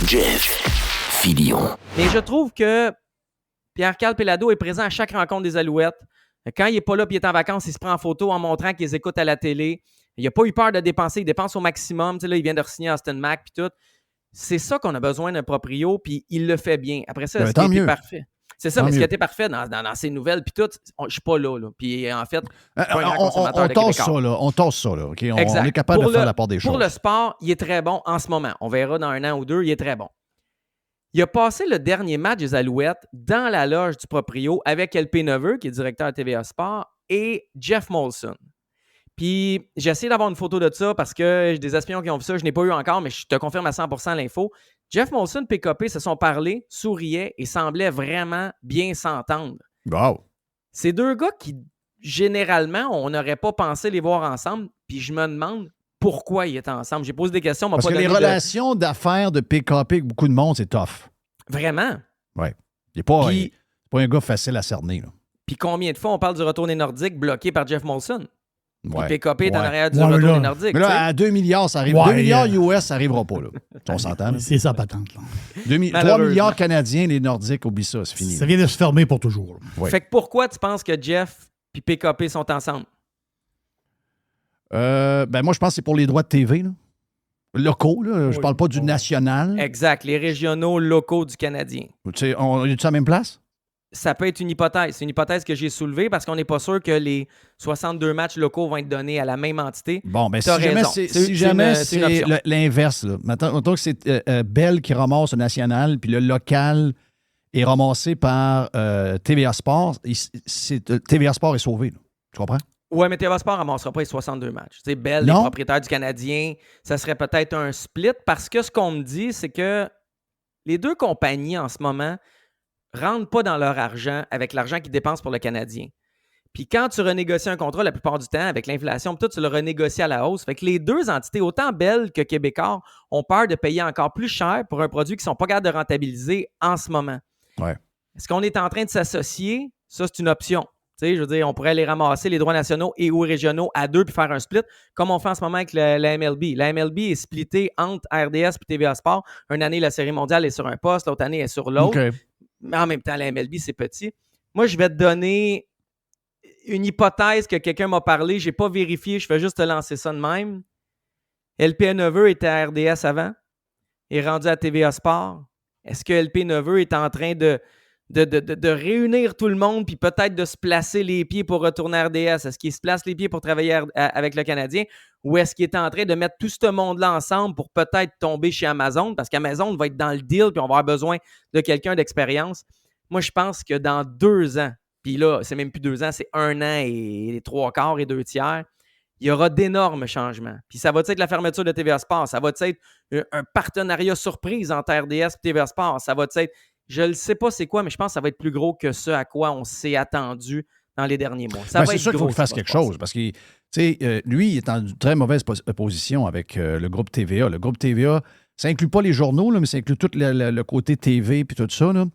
Jeff Fillion. Mais je trouve que Pierre-Carl Péladeau est présent à chaque rencontre des Alouettes. Quand il n'est pas là et il est en vacances, il se prend en photo en montrant qu'il les écoute à la télé. Il n'a pas eu peur de dépenser. Il dépense au maximum. Tu sais, là, il vient de signer Austin Mack puis tout. C'est ça qu'on a besoin d'un proprio, puis il le fait bien. Après ça, est-ce qu'il était parfait? C'est ça, mais est-ce qu'il était parfait dans ses nouvelles puis tout? Je ne suis pas là. Puis en fait, on tasse ça, là. Okay? On est capable de faire la part des choses. Pour le sport, il est très bon en ce moment. On verra dans un an ou deux, il est très bon. Il a passé le dernier match des Alouettes dans la loge du proprio avec LP Neveu, qui est directeur à TVA Sport, et Jeff Molson. Puis j'ai essayé d'avoir une photo de ça parce que j'ai des espions qui ont vu ça. Je n'ai pas eu encore, mais je te confirme à 100% l'info. Jeff Molson et PKP se sont parlé, souriaient et semblaient vraiment bien s'entendre. Wow! C'est deux gars qui, généralement, on n'aurait pas pensé les voir ensemble. Puis je me demande pourquoi ils étaient ensemble. J'ai posé des questions. Parce que les relations d'affaires de PKP avec beaucoup de monde, c'est tough. Vraiment? Oui. Il n'est pas un gars facile à cerner. Puis combien de fois on parle du retour des Nordiques bloqué par Jeff Molson? Ouais. Puis PKP est en arrière du retour des Nordiques. Mais là, à 2 milliards, ça arrive. 2 milliards US, ça n'arrivera pas. Là. On s'entend. C'est ça, patente. Là. 3 milliards canadiens, les Nordiques, oublie ça, c'est fini. Ça vient de se fermer pour toujours. Ouais. Fait que pourquoi tu penses que Jeff et PKP sont ensemble? Moi, je pense que c'est pour les droits de TV. Là. Locaux, là. Je parle pas du national. Exact, les régionaux locaux du Canadien. On est-tu à la même place? Ça peut être une hypothèse. C'est une hypothèse que j'ai soulevée parce qu'on n'est pas sûr que les 62 matchs locaux vont être donnés à la même entité. Bon, bien, si jamais c'est l'inverse, là. Mettons que c'est Bell qui ramasse le national, puis le local est ramassé par TVA Sport, TVA Sport est sauvé. Là. Tu comprends? Oui, mais TVA Sport ne ramassera pas les 62 matchs. Tu sais, Bell, les propriétaires du Canadien, ça serait peut-être un split parce que ce qu'on me dit, c'est que les deux compagnies en ce moment rentrent pas dans leur argent avec l'argent qu'ils dépensent pour le Canadien. Puis quand tu renégocies un contrat, la plupart du temps, avec l'inflation, tout, tu le renégocies à la hausse. Fait que les deux entités, autant Bell que Québécois, ont peur de payer encore plus cher pour un produit qu'ils ne sont pas capables de rentabiliser en ce moment. Ouais. Est-ce qu'on est en train de s'associer? Ça, c'est une option. Tu sais, je veux dire, on pourrait les ramasser, les droits nationaux et ou régionaux, à deux puis faire un split, comme on fait en ce moment avec la MLB. La MLB est splittée entre RDS et TVA Sport. Une année, la Série mondiale est sur un poste, l'autre année, elle est sur l'autre. Okay. Mais en même temps, la MLB, c'est petit. Moi, je vais te donner une hypothèse que quelqu'un m'a parlé. Je n'ai pas vérifié, je vais juste te lancer ça de même. LP Neveu était à RDS avant, est rendu à TVA Sport. Est-ce que LP Neveu est en train de réunir tout le monde puis peut-être de se placer les pieds pour retourner à RDS? Est-ce qu'il se place les pieds pour travailler avec le Canadien? Ou est-ce qu'il est en train de mettre tout ce monde-là ensemble pour peut-être tomber chez Amazon? Parce qu'Amazon va être dans le deal puis on va avoir besoin de quelqu'un d'expérience. Moi, je pense que dans 2 ans, puis là, c'est même plus 2 ans, c'est 1 an et 3/4 et 2/3, il y aura d'énormes changements. Puis ça va être la fermeture de TVA Sport. Ça va être un partenariat surprise entre RDS et TVA Sport. Ça va être... Je ne sais pas c'est quoi, mais je pense que ça va être plus gros que ce à quoi on s'est attendu dans les derniers mois. C'est sûr qu'il faut qu'il fasse quelque chose parce que lui, il est en très mauvaise position avec le groupe TVA. Le groupe TVA, ça n'inclut pas les journaux, là, mais ça inclut tout le côté TV et tout ça. Là.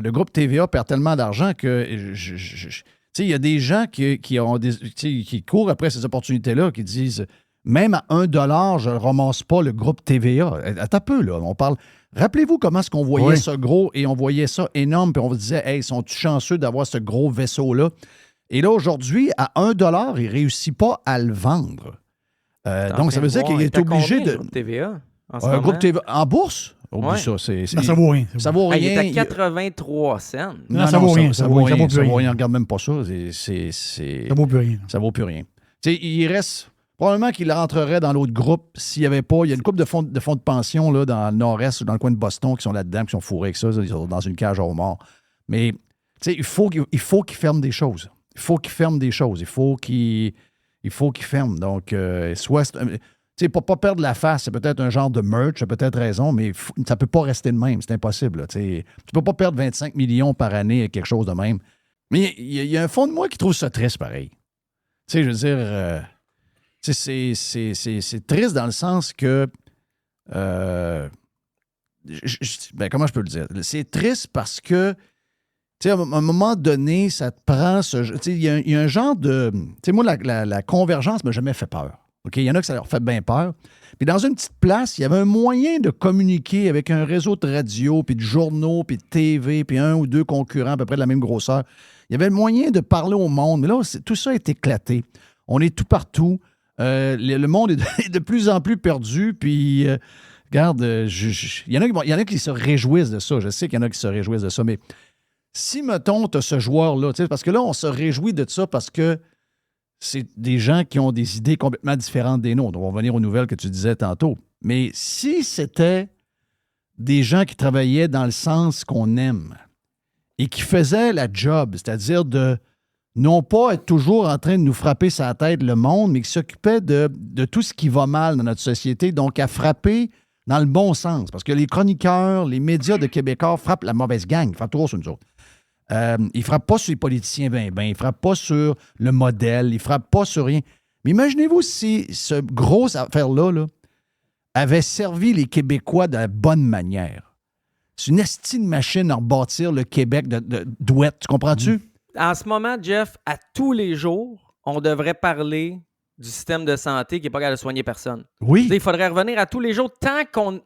Le groupe TVA perd tellement d'argent que il y a des gens qui courent après ces opportunités-là, qui disent même à $1, je ne ramasse pas le groupe TVA. Attends un peu, là. On parle. Rappelez-vous comment est-ce qu'on voyait ça gros et on voyait ça énorme, puis on se disait, hey, sont-ils chanceux d'avoir ce gros vaisseau-là? Et là, aujourd'hui, à $1, il ne réussit pas à le vendre. Donc, ça veut dire qu'il est obligé de. Groupe TVA un groupe TVA en bourse? Oublie ça. Ça vaut rien. Ça vaut rien. Il est à 83 cents. Non, ça vaut rien. Ça vaut rien. Ça vaut rien. Regarde même pas ça. Ça vaut plus rien. Ça vaut plus rien. Il reste. Probablement qu'il rentrerait dans l'autre groupe s'il n'y avait pas. Il y a une couple de fonds de pension là, dans le nord-est ou dans le coin de Boston qui sont là-dedans, qui sont fourrés avec ça. Ils sont dans une cage aux morts. Mais il faut qu'il ferme des choses. Il faut qu'il ferme des choses. Il faut qu'il ferme. Donc, pour ne pas perdre la face, c'est peut-être un genre de merch, c'est peut-être raison, mais ça ne peut pas rester de même. C'est impossible. Là, tu ne peux pas perdre 25 millions par année avec quelque chose de même. Mais il y a un fond de moi qui trouve ça triste pareil. Je veux dire... C'est triste dans le sens que... comment je peux le dire? C'est triste parce que, à un moment donné, ça te prend... Il y a un genre de... moi, la convergence ne m'a jamais fait peur. OK? Il y en a que ça leur fait bien peur. Puis dans une petite place, il y avait un moyen de communiquer avec un réseau de radio, puis de journaux, puis de TV, puis un ou deux concurrents à peu près de la même grosseur. Il y avait le moyen de parler au monde. Mais là, tout ça est éclaté. On est tout partout. Le monde est de plus en plus perdu. Puis, regarde, il y en a qui se réjouissent de ça. Je sais qu'il y en a qui se réjouissent de ça. Mais si, mettons, tu as ce joueur-là, parce que là, on se réjouit de ça parce que c'est des gens qui ont des idées complètement différentes des nôtres. On va revenir aux nouvelles que tu disais tantôt. Mais si c'était des gens qui travaillaient dans le sens qu'on aime et qui faisaient la job, c'est-à-dire de non pas être toujours en train de nous frapper sa tête le monde, mais qui s'occupaient de tout ce qui va mal dans notre société, donc à frapper dans le bon sens. Parce que les chroniqueurs, les médias de Québécois frappent la mauvaise gang, ils frappent toujours sur nous autres. Ils ne frappent pas sur les politiciens ben, ils ne frappent pas sur le modèle, ils ne frappent pas sur rien. Mais imaginez-vous si ce gros affaire-là avait servi les Québécois de la bonne manière. C'est une esti de machine à rebâtir le Québec de douette, tu comprends-tu? En ce moment, Jeff, à tous les jours, on devrait parler du système de santé qui n'est pas capable de soigner personne. Oui. Il faudrait revenir à tous les jours tant qu'on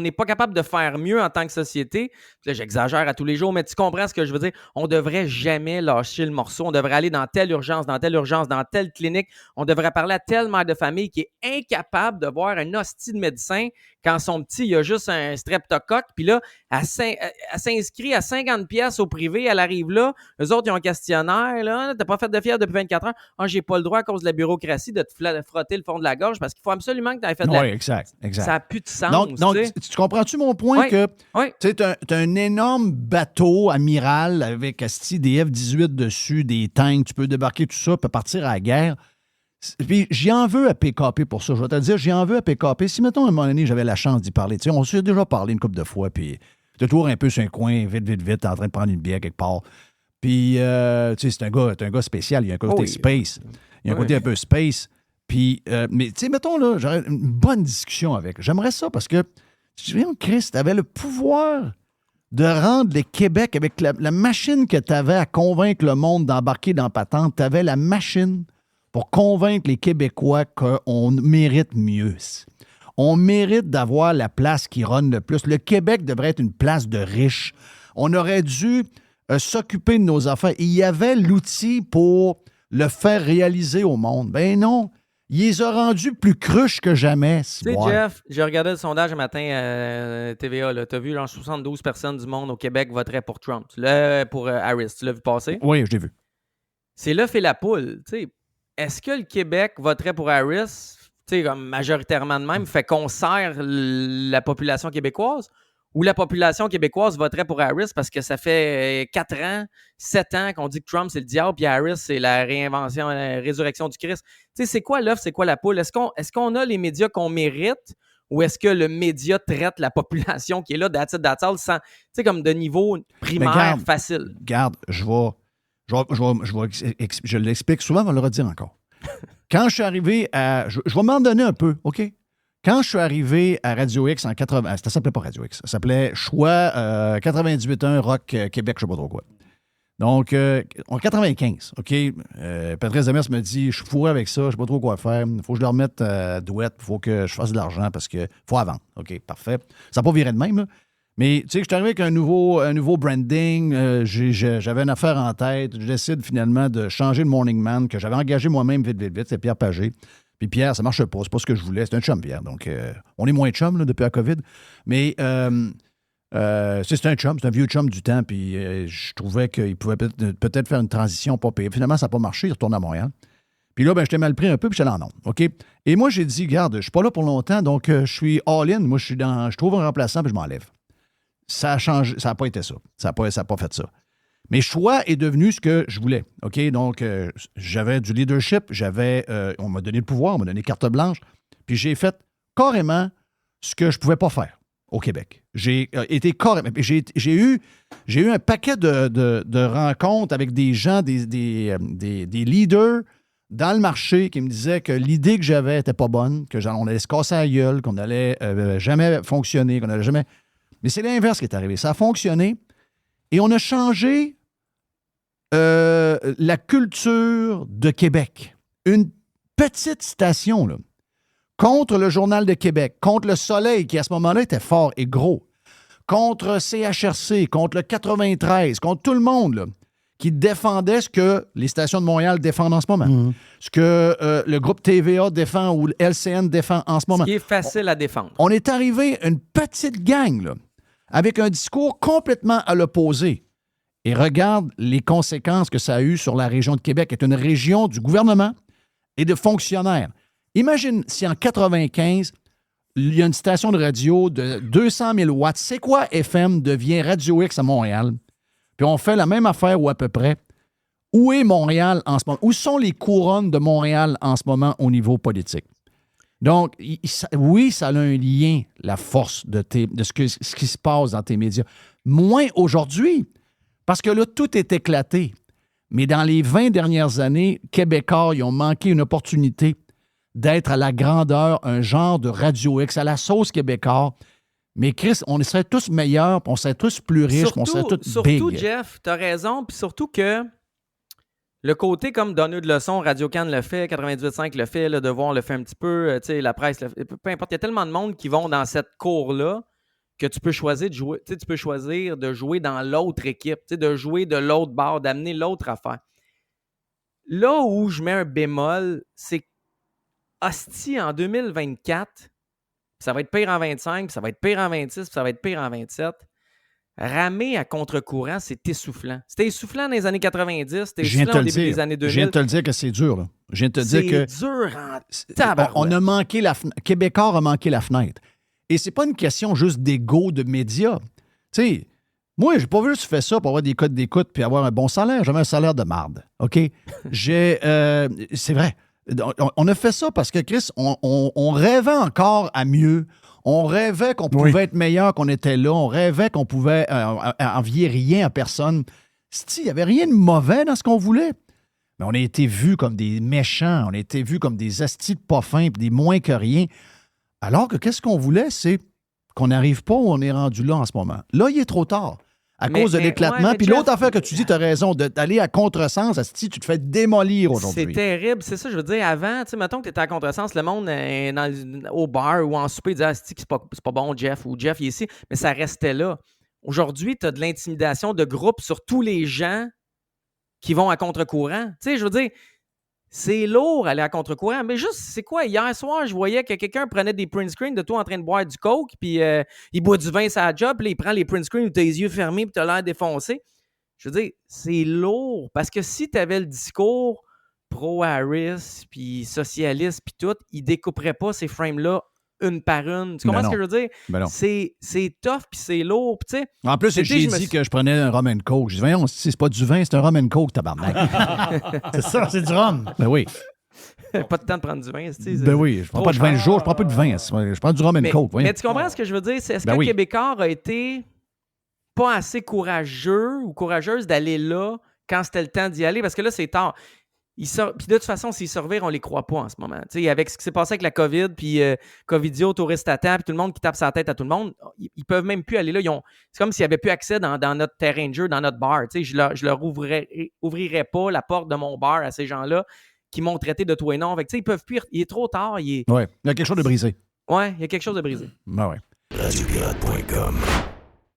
n'est pas capable de faire mieux en tant que société. Là, j'exagère à tous les jours, mais tu comprends ce que je veux dire. On ne devrait jamais lâcher le morceau. On devrait aller dans telle urgence, dans telle clinique. On devrait parler à telle mère de famille qui est incapable de voir un hostie de médecin quand son petit, il a juste un streptocoque. Puis là, elle s'inscrit à 50$ au privé. Elle arrive là. Eux autres, ils ont un questionnaire. Là, t'as pas fait de fièvre depuis 24 heures. Ah, j'ai pas le droit à cause de la bureaucratie de te frotter le fond de la gorge parce qu'il faut absolument que tu aies fait de la... Oui, exact. Ça n'a plus de sens. Donc tu comprends-tu mon point que tu as un énorme bateau amiral avec asti, des F-18 dessus, des tanks, tu peux débarquer tout ça, peut partir à la guerre. Puis j'y en veux à PKP pour ça. Je vais te dire, j'y en veux à PKP. Si, mettons, à un moment donné, j'avais la chance d'y parler, on s'est déjà parlé une couple de fois, puis tu es toujours un peu sur un coin, vite, en train de prendre une bière quelque part. Puis, c'est un gars spécial. Il y a un côté space. Il y a un côté un peu space. Puis, mais, tu sais, mettons, là, j'aurais une bonne discussion avec. J'aimerais ça parce que, Christ, tu avais le pouvoir de rendre le Québec avec la machine que tu avais à convaincre le monde d'embarquer dans Patente. Tu avais la machine pour convaincre les Québécois qu'on mérite mieux. On mérite d'avoir la place qui run le plus. Le Québec devrait être une place de riches. On aurait dû s'occuper de nos affaires. Il y avait l'outil pour le faire réaliser au monde. Ben non, il les a rendus plus cruches que jamais. Tu sais, Jeff, j'ai regardé le sondage un matin à TVA. Tu as vu, genre 72 personnes du monde au Québec voteraient pour Trump. Pour Harris. Tu l'as vu passer? Oui, je l'ai vu. C'est l'œuf et la poule. Tu sais, est-ce que le Québec voterait pour Harris, tu sais, comme majoritairement de même, fait qu'on sert la population québécoise? Ou la population québécoise voterait pour Harris parce que ça fait 4 ans, 7 ans qu'on dit que Trump, c'est le diable, puis Harris, c'est la réinvention, la résurrection du Christ. Tu sais, c'est quoi l'œuf, c'est quoi la poule? Est-ce qu'on a les médias qu'on mérite ou est-ce que le média traite la population qui est là, sans, tu sais, comme de niveau primaire facile? Regarde, je l'explique souvent, on va le redire encore. Quand je suis arrivé à... Je vais m'en donner un peu, OK? Quand je suis arrivé à Radio X en 80... Ça s'appelait pas Radio X. Ça s'appelait Choix 98.1 Rock Québec, je sais pas trop quoi. Donc, en 95, OK? Patrice Demers me dit, je suis fourré avec ça, je sais pas trop quoi faire. Il faut que je le remette à douette, il faut que je fasse de l'argent parce qu'il faut à vendre. OK, parfait. Ça n'a pas viré de même, là. Mais, tu sais, je suis arrivé avec un nouveau branding. J'avais une affaire en tête. Je décide finalement de changer le Morning Man que j'avais engagé moi-même vite. C'est Pierre Pagé. Puis Pierre, ça marche pas. C'est pas ce que je voulais. C'est un chum, Pierre. Donc, on est moins chum là, depuis la COVID. Mais c'est un chum. C'est un vieux chum du temps. Puis je trouvais qu'il pouvait peut-être faire une transition pas payée. Finalement, ça n'a pas marché. Il retourne à Montréal. Puis là, j'étais mal pris un peu. Puis j'étais en onde. OK? Et moi, j'ai dit, regarde, je suis pas là pour longtemps. Donc, je suis all-in. Moi, je trouve un remplaçant. Puis je m'enlève. Ça a changé. Ça n'a pas été ça. Ça n'a pas fait ça. Mes choix est devenu ce que je voulais. OK? Donc, j'avais du leadership, on m'a donné le pouvoir, on m'a donné carte blanche, puis j'ai fait carrément ce que je ne pouvais pas faire au Québec. J'ai été carrément... J'ai eu un paquet de rencontres avec des gens, des leaders dans le marché qui me disaient que l'idée que j'avais n'était pas bonne, qu'on allait se casser la gueule, qu'on n'allait jamais fonctionner, qu'on n'allait jamais... Mais c'est l'inverse qui est arrivé. Ça a fonctionné et on a changé la culture de Québec. Une petite station, là, contre le Journal de Québec, contre le Soleil, qui à ce moment-là était fort et gros, contre CHRC, contre le 93, contre tout le monde, là, qui défendait ce que les stations de Montréal défendent en ce moment, ce que le groupe TVA défend ou le LCN défend en ce moment. Ce qui est facile à défendre. On est arrivé une petite gang, là, avec un discours complètement à l'opposé. Et regarde les conséquences que ça a eu sur la région de Québec, qui est une région du gouvernement et de fonctionnaires. Imagine si en 95, il y a une station de radio de 200 000 watts. C'est quoi FM devient Radio X à Montréal? Puis on fait la même affaire ou à peu près. Où est Montréal en ce moment? Où sont les couronnes de Montréal en ce moment au niveau politique? Donc, oui, ça a un lien, la force de ce qui se passe dans tes médias. Moins aujourd'hui, parce que là, tout est éclaté. Mais dans les 20 dernières années, Québécois, ils ont manqué une opportunité d'être à la grandeur, un genre de Radio X, à la sauce Québécois. Mais Chris, on serait tous meilleurs, on serait tous plus riches, on serait tous big. Surtout, Jeff, t'as raison, puis surtout que le côté comme donneur de leçons, Radio-Can le fait, 98.5 le fait, Le Devoir le fait un petit peu, la presse le fait, peu importe, il y a tellement de monde qui vont dans cette cour-là que tu peux choisir de jouer, tu peux choisir de jouer dans l'autre équipe, de jouer de l'autre bord, d'amener l'autre affaire. Là où je mets un bémol, c'est hostie, en 2024, ça va être pire en 25, puis ça va être pire en 26, puis ça va être pire en 27. Ramer à contre-courant, c'est essoufflant. C'était essoufflant dans les années 90, c'était essoufflant au début des années 2000. Je viens de te le dire que c'est dur, là. Je viens de te dire que... C'est dur en tabarouette. On a manqué Québécois a manqué la fenêtre. Et c'est pas une question juste d'ego de médias. Tu sais, moi, j'ai pas juste fait ça pour avoir des codes d'écoute puis avoir un bon salaire. J'avais un salaire de marde, OK? C'est vrai. On a fait ça parce que, Chris, on rêvait encore à mieux. On rêvait qu'on pouvait être meilleur qu'on était là. On rêvait qu'on pouvait envier rien à personne. Il n'y avait rien de mauvais dans ce qu'on voulait. Mais on a été vus comme des méchants. On a été vus comme des astis de pas fins puis des moins que rien. Alors que qu'est-ce qu'on voulait, c'est qu'on n'arrive pas où on est rendu là en ce moment. Là, il est trop tard. À cause de l'éclatement. Puis l'autre affaire que tu dis, tu as raison, d'aller à contresens, asti, tu te fais démolir aujourd'hui. C'est terrible, c'est ça, je veux dire, avant, tu sais, mettons que tu étais à contresens, le monde au bar ou en souper disait, asti, c'est pas bon, Jeff, ou Jeff, il est ici, mais ça restait là. Aujourd'hui, tu as de l'intimidation de groupe sur tous les gens qui vont à contre-courant. Tu sais, je veux dire, c'est lourd aller à contre-courant. Mais juste, c'est quoi? Hier soir, je voyais que quelqu'un prenait des print screens de toi en train de boire du coke, puis il boit du vin sur la job, puis là, il prend les print screens où tu as les yeux fermés, puis tu as l'air défoncé. Je veux dire, c'est lourd. Parce que si tu avais le discours pro-Harris, puis socialiste, puis tout, il découperait pas ces frames-là une par une. Tu comprends ce que je veux dire? Ben c'est tough, puis c'est lourd. Puis en plus, j'ai dit que je prenais un rum and coke. Je dis, voyons, c'est pas du vin, c'est un rum and coke, tabarnak. C'est ça, c'est du rhum. Ben oui. Pas de temps de prendre du vin. Ben oui, je prends pas de vin le jour, je prends pas de vin. Je prends du rum and coke. Mais tu comprends ce que je veux dire? Est-ce que Québécois a été pas assez courageux ou courageuse d'aller là quand c'était le temps d'y aller? Parce que là, c'est tard. Puis de toute façon, s'ils se revirent, on les croit pas en ce moment. T'sais, avec ce qui s'est passé avec la COVID, puis Covidio, touriste à temps, puis tout le monde qui tape sa tête à tout le monde, ils peuvent même plus aller là. C'est comme s'ils n'avaient plus accès dans notre terrain de jeu, dans notre bar. Je leur ouvrirais pas la porte de mon bar à ces gens-là qui m'ont traité de tout et non. Ils peuvent plus. Il est trop tard. Oui, il y a quelque chose de brisé. Oui, il y a quelque chose de brisé. Ben ouais. Radiopirate.com